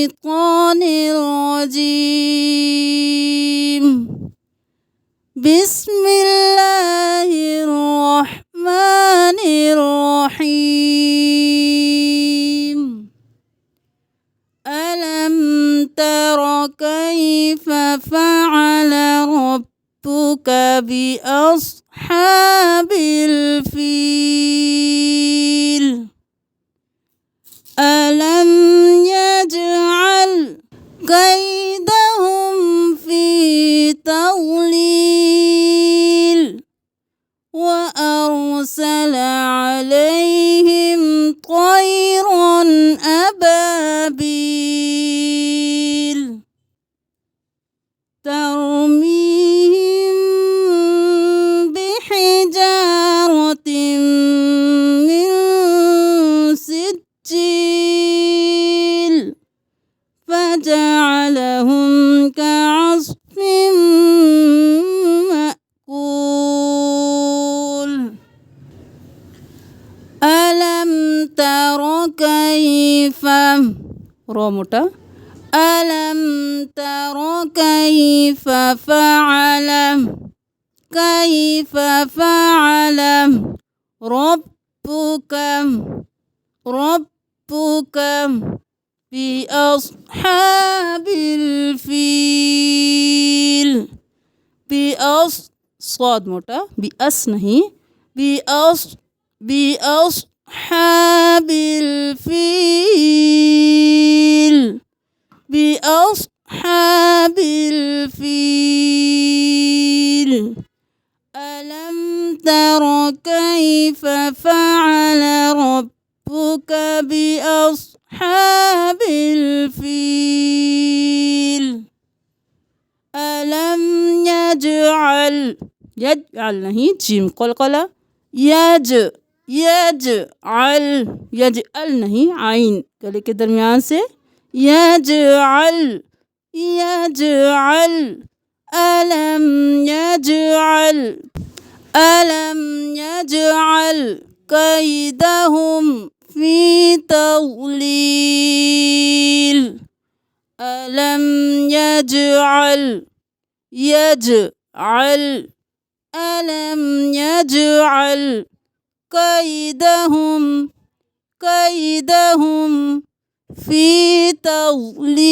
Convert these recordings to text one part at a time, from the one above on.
الشيطان الرجيم. بسم الله الرحمن الرحيم. ألم تر كيف فعل ربك بأصحاب الفيل؟ ألم يجعل كيدهم في تضليل وأرسل عليهم طيرا أبابيل ترميهم بحجارة من سجيل فجعلهم كعصف مأكول. ألم تر كيف روموتا ألم تر كيف فعل ربك بأصحاب الفيل. صاد موटा بأس नहीं بأصحاب الفيل بأصحاب الفيل. ألم تر كيف فعل ربك بأصحاب الفيل؟ ألم يجعل नहीं जीम قلقلة यजअल नहीं आइन गले के दरमियान से यजअल अलम यजअल कैदहुम फी तضलील अलम यजअल अलम यजअल कैदहुम फी तضलील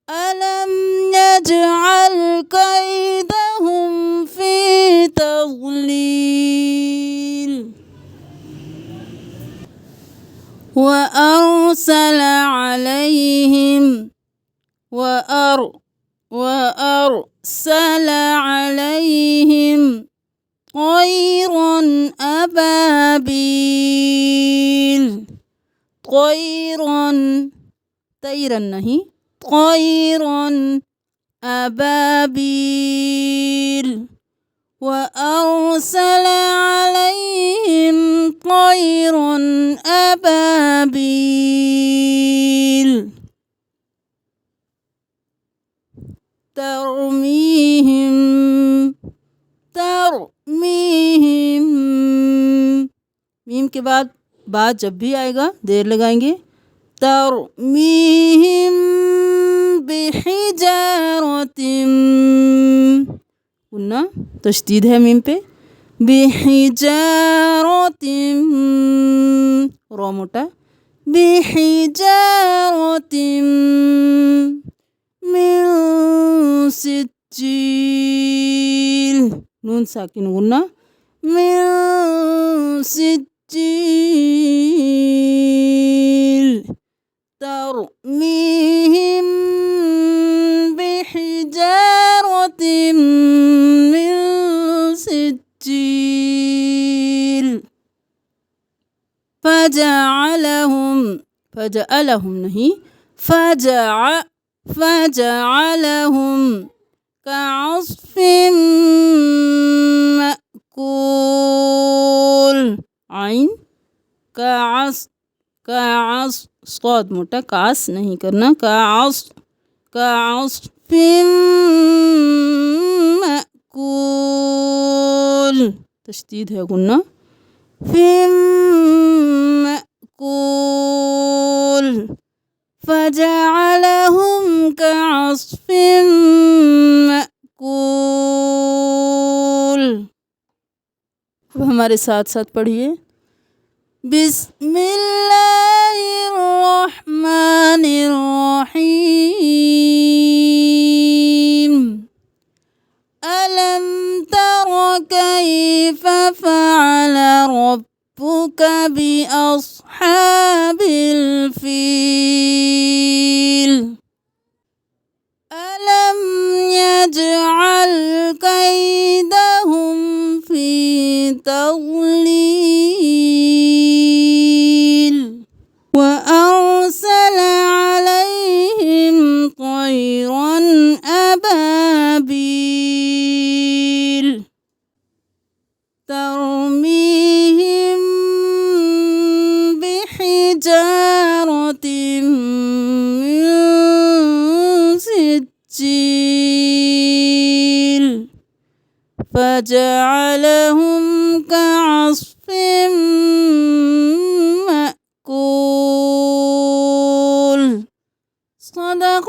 ألم يجعل كيدهم في تضليل وأرسل عليهم طيرا أبابيل طيرا नहीं طيرا أبابيل وأرسل عليهم طيرا أبابيل ترميهم मीम के बाद जब भी आएगा देर लगाएंगे तरमीहिम बिहिजारतिम पुनः तशदीद है मीम पे बिहिजारतिम रो मोटा बिहिजारतिम मिन सिज्जील नून साकिन गुन्ना मिन सिज्जील ترميهم بحجارة من سجيل فجعلهم नहीं فجعلهم كعصف مأكول عين كعص صاد मोटा कास नहीं करना कास मअकूल तशदीद है गुन्ना। मअकूल फजअलहुम कअस्फिन मअकूल। अब हमारे साथ साथ पढ़िए। बिस्मिल्लाहिर्रहमानिर्रहीम। अलम तर कैफ फ़अल रब्बुक बिअस्हाबिल फील। अलम यजअल कैदहुम फी तज़लील व अरसल अलैहिम तयरन अबाबील तरमीहिम बिहिजारतिम मिन सिज्जील फजअलहुम कअस्फिन मअकूल। सदक़